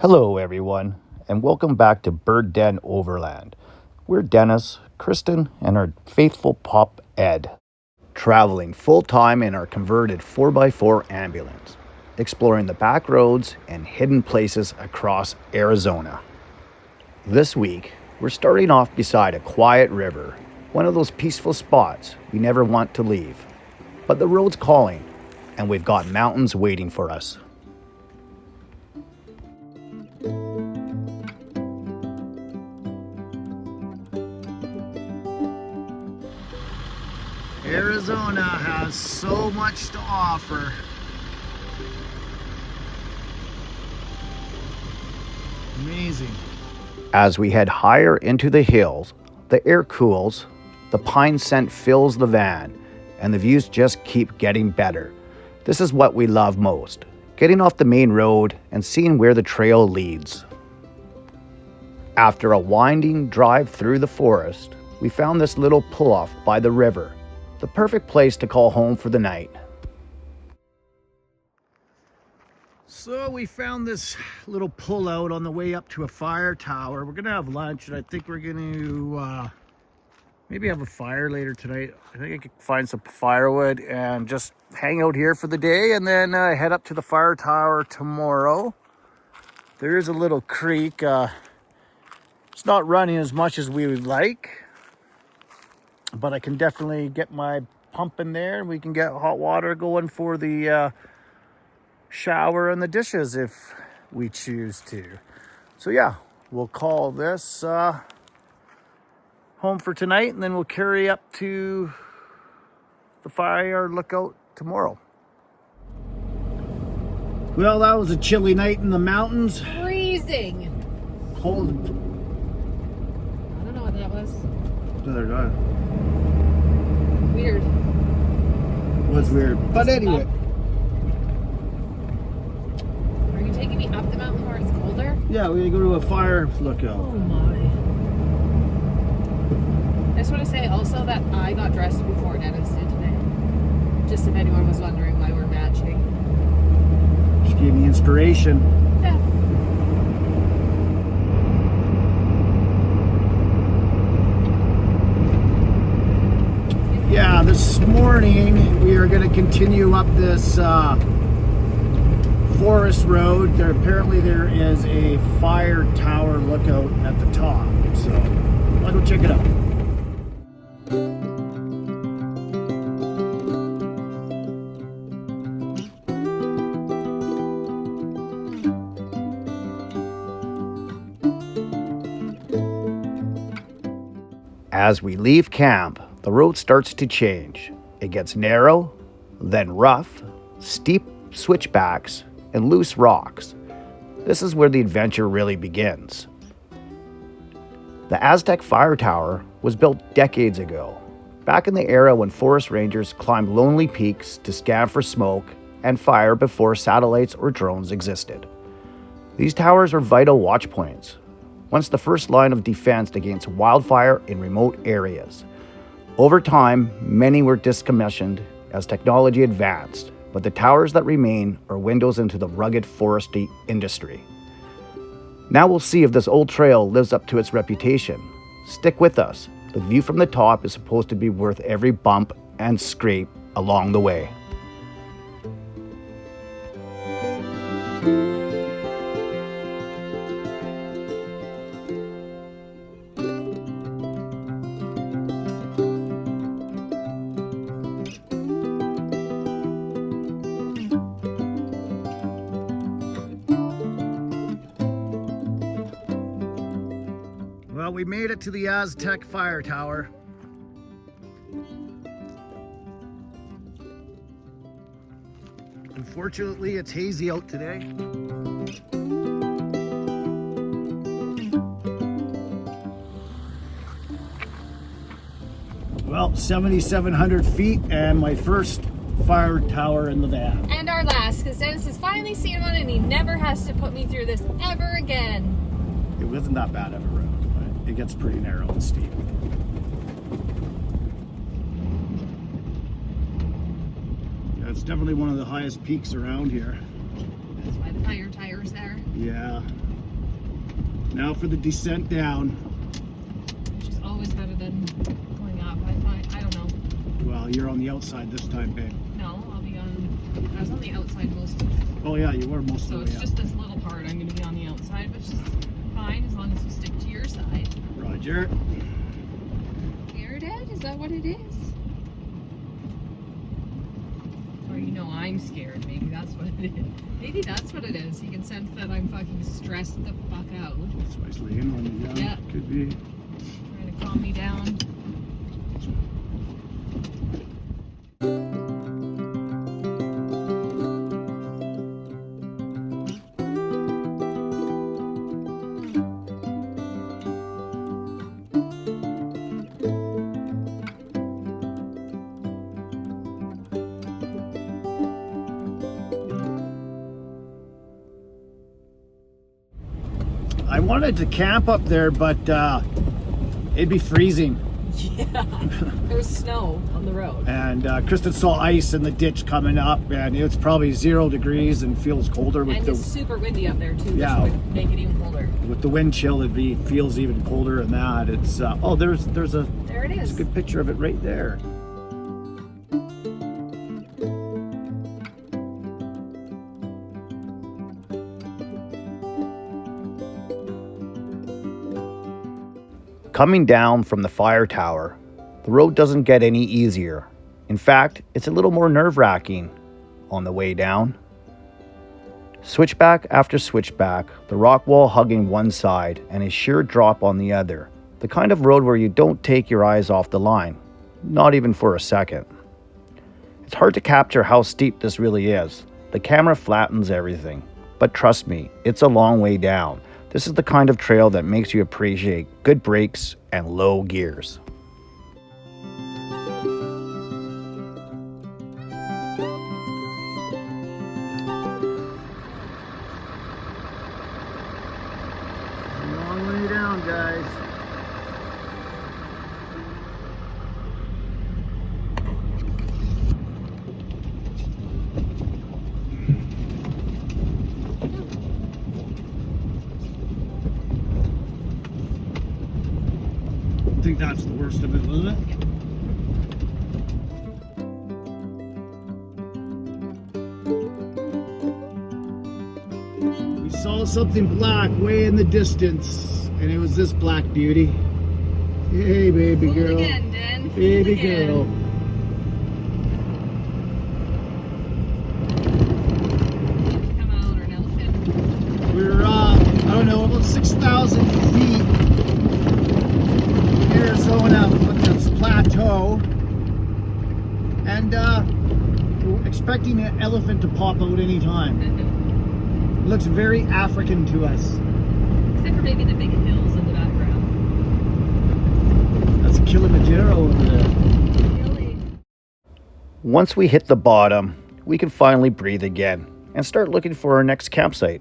Hello, everyone, and welcome back to Bird Den Overland. We're Dennis, Kristen, and our faithful pup, Ed, traveling full-time in our converted 4x4 ambulance, exploring the back roads and hidden places across Arizona. This week, we're starting off beside a quiet river, one of those peaceful spots we never want to leave. But the road's calling, and we've got mountains waiting for us. Arizona has so much to offer. Amazing. As we head higher into the hills, the air cools, the pine scent fills the van, and the views just keep getting better. This is what we love most, getting off the main road and seeing where the trail leads. After a winding drive through the forest, we found this little pull-off by the river. The perfect place to call home for the night. So we found this little pull-out on the way up to a fire tower. We're gonna have lunch, and I think we're gonna maybe have a fire later tonight. I think I could find some firewood and just hang out here for the day, and then head up to the fire tower tomorrow. There is a little creek. It's not running as much as we would like, but I can definitely get my pump in there, and we can get hot water going for the shower and the dishes if we choose to. So yeah, we'll call this home for tonight, and then we'll carry up to the fire lookout tomorrow. Well, that was a chilly night in the mountains. Freezing. Cold. I don't know what that was. Another guy. Weird. Was weird. But anyway. Are you taking me up the mountain where it's colder? Yeah, we're gonna go to a fire lookout. Oh my. I just want to say also that I got dressed before Dennis did today. Just if anyone was wondering why we're matching. She gave me inspiration. Yeah. Yeah, this morning we are going to continue up this forest road. Apparently there is a fire tower lookout at the top, so I'll go check it out. As we leave camp, the road starts to change. It gets narrow, then rough, steep switchbacks, and loose rocks. This is where the adventure really begins. The Aztec Fire Tower was built decades ago, back in the era when forest rangers climbed lonely peaks to scan for smoke and fire before satellites or drones existed. These towers are vital watch points, once the first line of defense against wildfire in remote areas. Over time, many were decommissioned as technology advanced, but the towers that remain are windows into the rugged foresty industry. Now we'll see if this old trail lives up to its reputation. Stick with us. The view from the top is supposed to be worth every bump and scrape along the way. Well, we made it to the Aztec Fire Tower. Unfortunately, it's hazy out today. Well, 7,700 feet and my first fire tower in the van. And our last, because Dennis has finally seen one and he never has to put me through this ever again. It wasn't that bad of a road, but it gets pretty narrow and steep. Yeah, it's definitely one of the highest peaks around here. That's why the fire tire's there. Yeah, Now for the descent down. Which is always better than going up. I don't know. Well, you're on the outside this time, babe. No, I was on the outside most of it. Oh yeah, you were most So of the it's way up. just this little part I'm going to be on the outside, which is fine as long as you stick to your side. Roger. Scared, Ed? Is that what it is? Or you know I'm scared. Maybe that's what it is. Maybe that's what it is. You can sense that I'm fucking stressed the fuck out. That's why it's laying on me. Yeah. Could be. Trying to calm me down. I wanted to camp up there, but it'd be freezing. Yeah. There was snow on the road. And Kristen saw ice in the ditch coming up, and it's probably 0 degrees and feels colder with And it's super windy up there too, Yeah. which would make it even colder. with the wind chill. Feels even colder than that. It's oh, there's a There it there's is. a good picture of it right there. Coming down from the fire tower, the road doesn't get any easier. In fact, it's a little more nerve-wracking on the way down. Switchback after switchback, the rock wall hugging one side and a sheer drop on the other. The kind of road where you don't take your eyes off the line, not even for a second. It's hard to capture how steep this really is. The camera flattens everything. But trust me, it's a long way down. This is the kind of trail that makes you appreciate good brakes and low gears. Long way down, guys. I think that's the worst of it, wasn't it? We saw something black way in the distance, and it was this black beauty. Hey, baby Fool girl. again, Dan. Fool Baby again. girl. Come out, or an elephant. We're, I don't know, about 6,000 feet in Arizona with this plateau. And we're expecting an elephant to pop out any time. It looks very African to us. Except for maybe the big hills in the background. That's Kilimanjaro over there. Really? Once we hit the bottom, we can finally breathe again and start looking for our next campsite.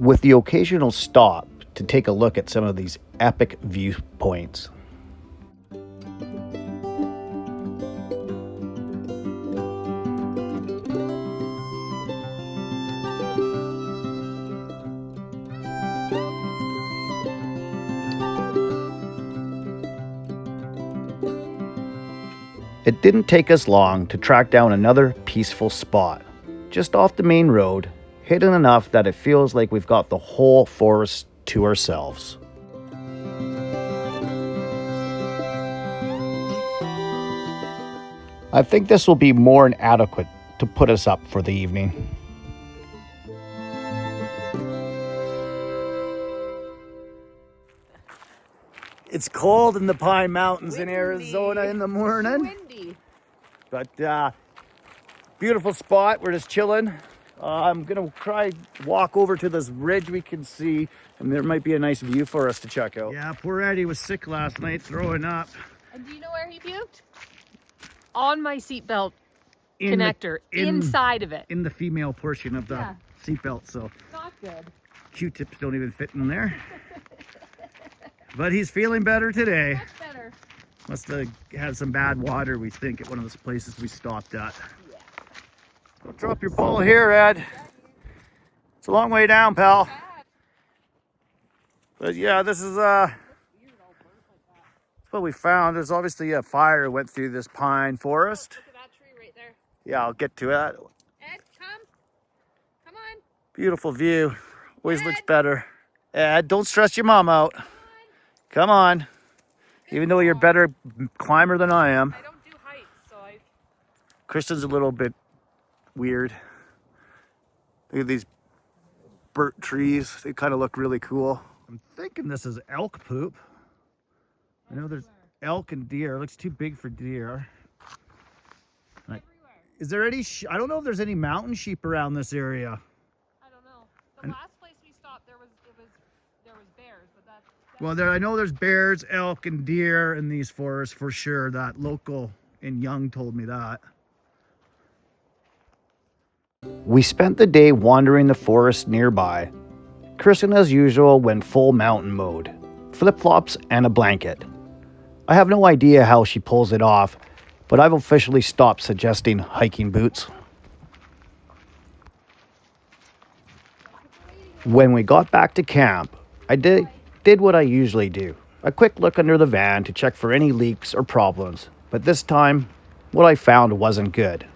With the occasional stop to take a look at some of these epic viewpoints. It didn't take us long to track down another peaceful spot, just off the main road, hidden enough that it feels like we've got the whole forest to ourselves. I think this will be more than adequate to put us up for the evening. It's cold in the Pine Mountains in Windy. Arizona in the morning. Windy. But beautiful spot. We're just chilling. I'm gonna try walk over to this ridge we can see, and there might be a nice view for us to check out. Yeah, poor Eddie was sick last night, throwing up. And do you know where he puked? On my seatbelt In the- connector, inside of it. in the female portion of the Yeah. seatbelt, so Not good. Q-tips don't even fit in there. But he's feeling better today. Much better. Must have had some bad water, we think, at one of those places we stopped at. Yeah. Don't drop your ball here, Ed. It's a long way down, pal. Bad. But yeah, this is Weird, all burnt like that. what we found. There's obviously a fire that went through this pine forest. Look at that tree right there. Yeah, I'll get to it. Ed, come. Come on. Beautiful view. Always looks Ed. better. Ed, don't stress your mom out. Come on. Come on. Good Even though you're a boy. better climber than I am. I don't do heights, so I. Kristen's a little bit weird. Look at these burnt trees. They kind of look really cool. I'm thinking this is elk poop. I know there's elk and deer. It looks too big for deer. Everywhere. Is there any, I don't know if there's any mountain sheep around this area. I don't know. The last place we stopped, there was bears, but that's Well, I know there's bears, elk, and deer in these forests for sure. That local in Young told me that. We spent the day wandering the forest nearby. Kristen, as usual, went full mountain mode. Flip-flops and a blanket. I have no idea how she pulls it off, but I've officially stopped suggesting hiking boots. When we got back to camp, I did what I usually do. A quick look under the van to check for any leaks or problems, but this time, what I found wasn't good.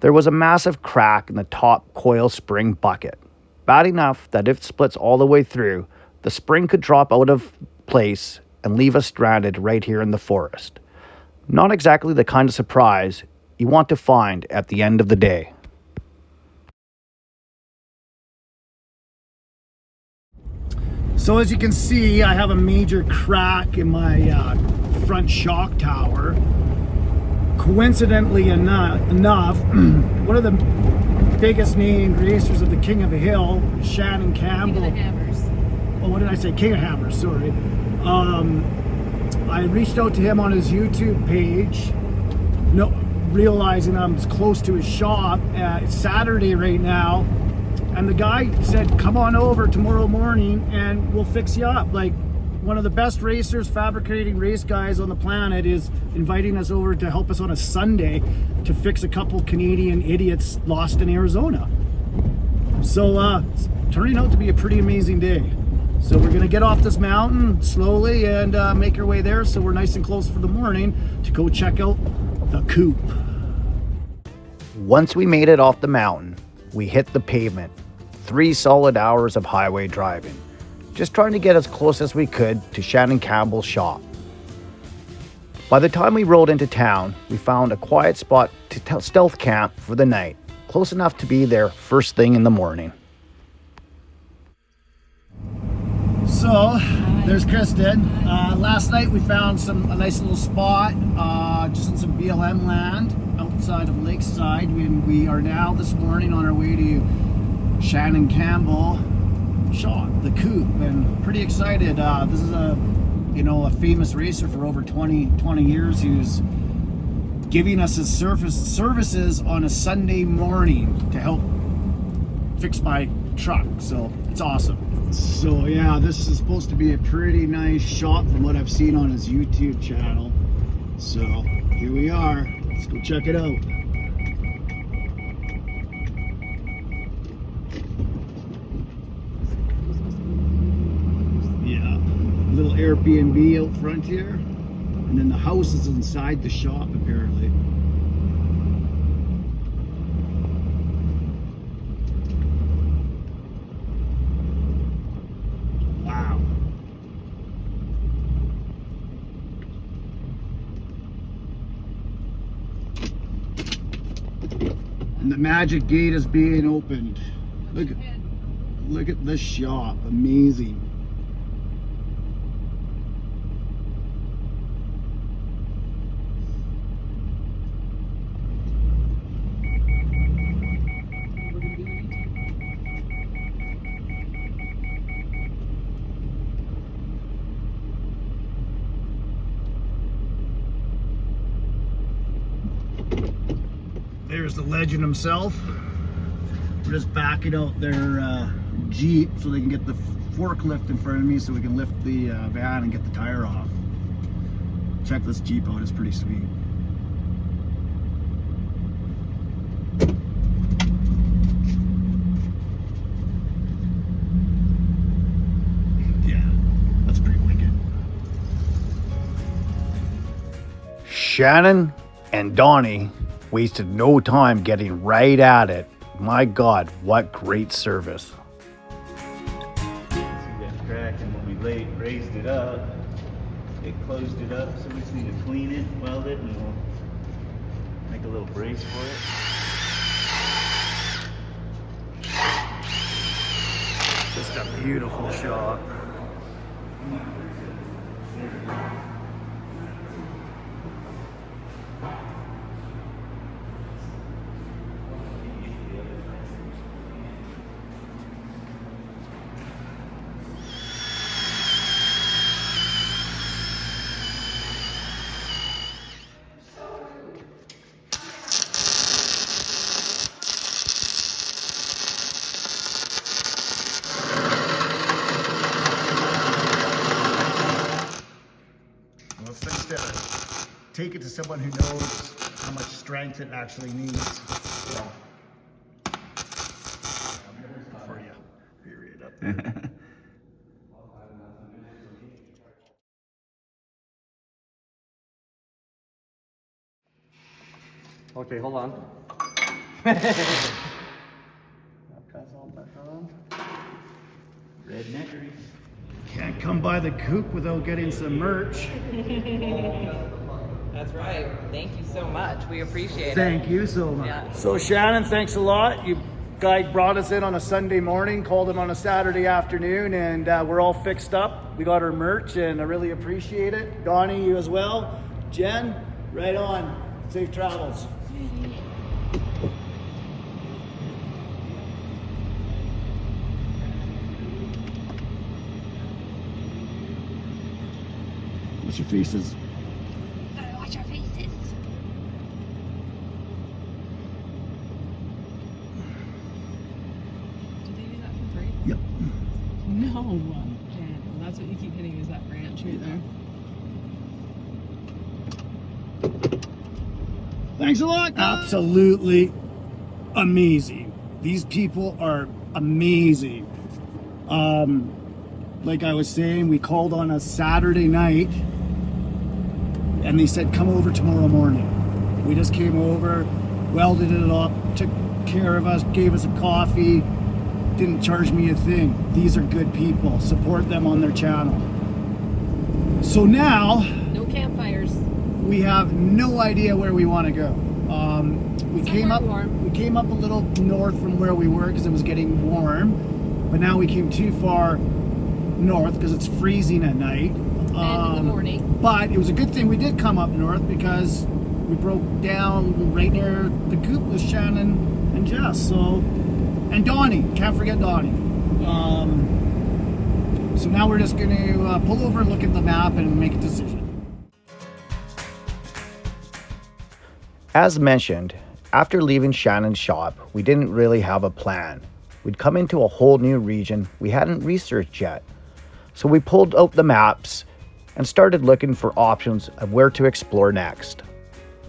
There was a massive crack in the top coil spring bucket. Bad enough that if it splits all the way through, the spring could drop out of place and leave us stranded right here in the forest. Not exactly the kind of surprise you want to find at the end of the day. So as you can see, I have a major crack in my front shock tower. Coincidentally enough, one of the biggest named racers of the King of the Hill, Shannon Campbell. King of the Hammers. Oh, what did I say? King of Hammers, sorry. I reached out to him on his YouTube page, realizing I'm close to his shop. It's Saturday right now, and the guy said, come on over tomorrow morning and we'll fix you up. Like, one of the best racers, fabricating race guys on the planet is inviting us over to help us on a Sunday to fix a couple Canadian idiots lost in Arizona. So it's turning out to be a pretty amazing day. So we're gonna get off this mountain slowly and make our way there so we're nice and close for the morning to go check out the Coop. Once we made it off the mountain, we hit the pavement. 3 solid hours of highway driving. Just trying to get as close as we could to Shannon Campbell's shop. By the time we rolled into town, we found a quiet spot to stealth camp for the night, close enough to be there first thing in the morning. So, there's Kristen. Last night we found a nice little spot, just in some BLM land outside of Lakeside, and we are now this morning on our way to Shannon Campbell shop, the Coop, and pretty excited. This is a famous racer for over 20 years who's giving us his services on a Sunday morning to help fix my truck. So it's awesome. So yeah, this is supposed to be a pretty nice shop from what I've seen on his YouTube channel. So here we are. Let's go check it out. Little Airbnb out front here, and then the house is inside the shop apparently. Wow. And the magic gate is being opened. Look at this shop, amazing. There's the legend himself. We're just backing out their Jeep so they can get the forklift in front of me so we can lift the van and get the tire off. Check this Jeep out, it's pretty sweet. Shannon and Donnie wasted no time getting right at it. My God, what great service. See that crack, and when we raised it up, it closed it up, so we just need to clean it, weld it, and we'll make a little brace for it. Just a beautiful shot. Well, it's nice to take it to someone who knows how much strength it actually needs. So, for you, period up there. Okay, hold on. That's all back on. Redneckery. Can't come by the Coop without getting some merch. That's right. Thank you so much. We appreciate it. Thank you so much. Yeah. So Shannon, thanks a lot. You guy brought us in on a Sunday morning, called him on a Saturday afternoon, and we're all fixed up. We got our merch, and I really appreciate it. Donnie, you as well. Jen, right on. Safe travels. What's your faces? Watch our faces. Did they do that for free? Yep. No. Man, well, that's what you keep hitting is that branch right there. Thanks a lot. Absolutely amazing. These people are amazing. Like I was saying, we called on a Saturday night and they said, come over tomorrow morning. We just came over, welded it up, took care of us, gave us a coffee, didn't charge me a thing. These are good people. Support them on their channel. So now, No campfires. we have no idea where we want to go. We came up warm. We came up a little north from where we were because it was getting warm, but now we came too far north because it's freezing at night. And in the morning. But it was a good thing we did come up north because we broke down right near the Coop with Shannon and Jess. So, and Donnie, can't forget Donnie. So now we're just going to pull over, look at the map, and make a decision. As mentioned, after leaving Shannon's shop, we didn't really have a plan. We'd come into a whole new region we hadn't researched yet. So we pulled out the maps and started looking for options of where to explore next.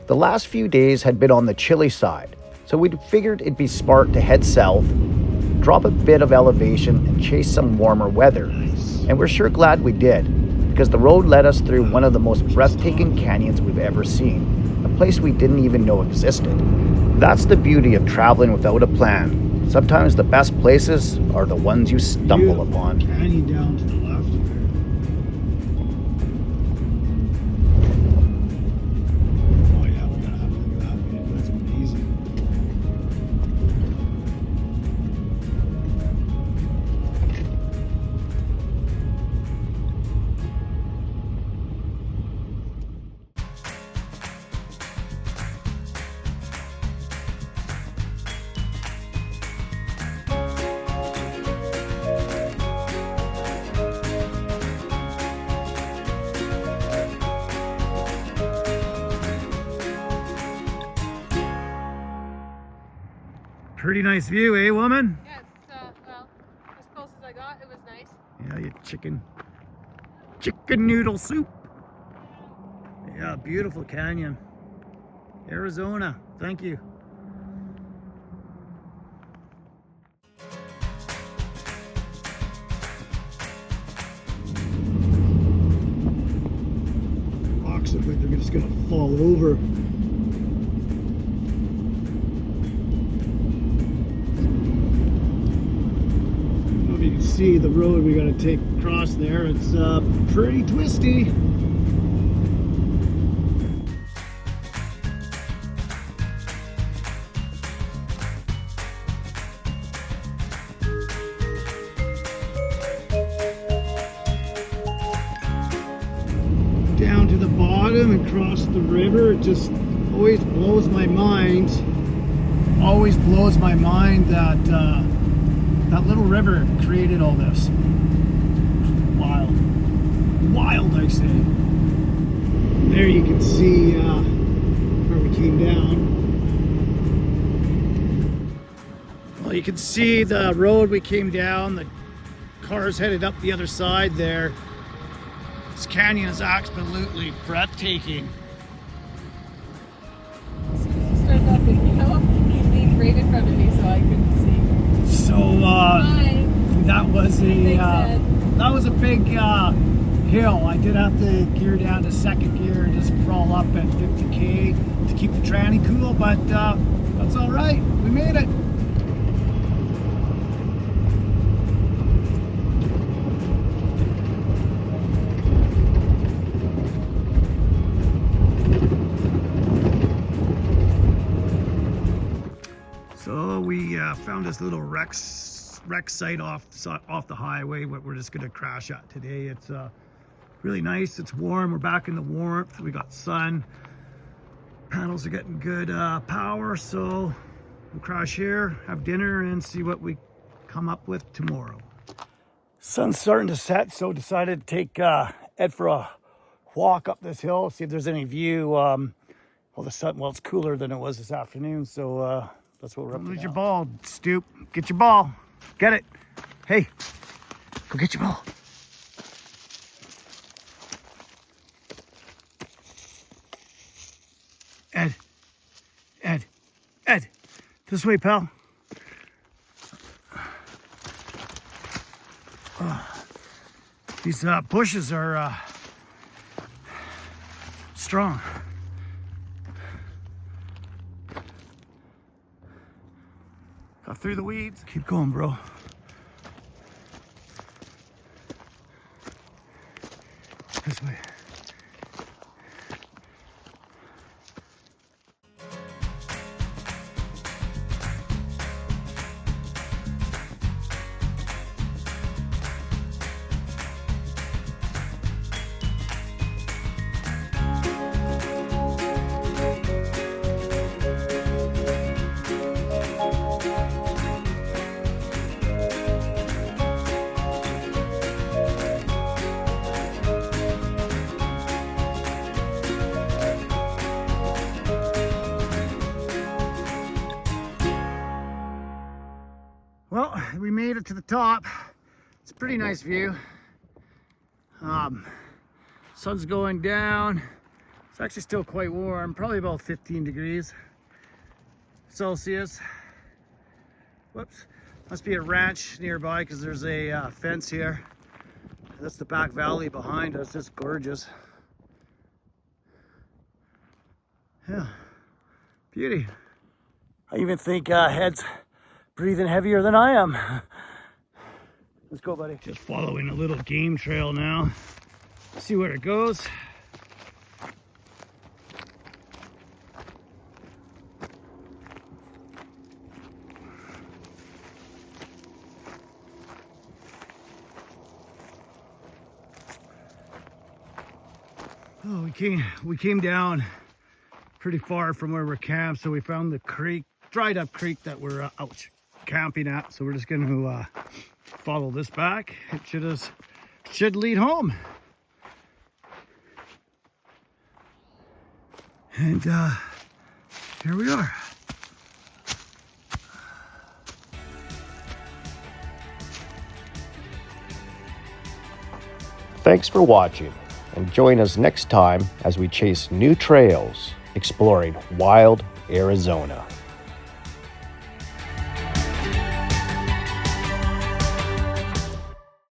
The last few days had been on the chilly side, so we figured it'd be smart to head south, drop a bit of elevation, and chase some warmer weather. And we're sure glad we did, because the road led us through one of the most breathtaking canyons we've ever seen, a place we didn't even know existed. That's the beauty of traveling without a plan. Sometimes the best places are the ones you stumble upon. Canyon down to the left there. Oh yeah, we gotta have a look at that, man. That's amazing. Pretty nice view, eh, woman? Yeah, it's, well, as close as I got, it was nice. Yeah, you chicken noodle soup. Yeah, beautiful canyon. Arizona, thank you. Oxen. like they're just gonna fall over. If you can see the road we gotta take across there, it's pretty twisty. Down to the bottom and cross the river. It just always blows my mind. Always blows my mind that that little river created all this. Wild. Wild, I say. There you can see where we came down. Well, you can see the road we came down. The cars headed up the other side there. This canyon is absolutely breathtaking. As soon as you start that video, he leaned right in front of me so I couldn't see. So Hi. that was Thanks, Ed. that was a big hill. I did have to gear down to second gear and just crawl up at 50k to keep the tranny cool, but that's all right. We made it. So we found this little wreck site off the highway. What we're just gonna crash at today. It's really nice. It's warm. We're back in the warmth. We got sun. Panels are getting good power. So we'll crash here, have dinner, and see what we come up with tomorrow. Sun's starting to set, so decided to take Ed for a walk up this hill, see if there's any view. Well, it's cooler than it was this afternoon, so that's what we're up to. Lose your ball, Stoop. Get your ball. Get it. Hey, go get your ball. Ed. This way, pal. These bushes are strong. Got through the weeds. Keep going, bro. This way. Well, we made it to the top. It's a pretty nice view. Sun's going down. It's actually still quite warm, probably about 15 degrees Celsius. Whoops, must be a ranch nearby because there's a fence here. That's the back valley behind us. It's gorgeous. Yeah, beauty. I even think Ed's breathing heavier than I am. Let's go, buddy. Just following a little game trail now. See where it goes. Oh, we came down pretty far from where we're camped, so we found the creek, dried up creek that we're out camping at. So we're just going to follow this back. It should lead home. And here we are. Thanks for watching, and join us next time as we chase new trails exploring wild Arizona.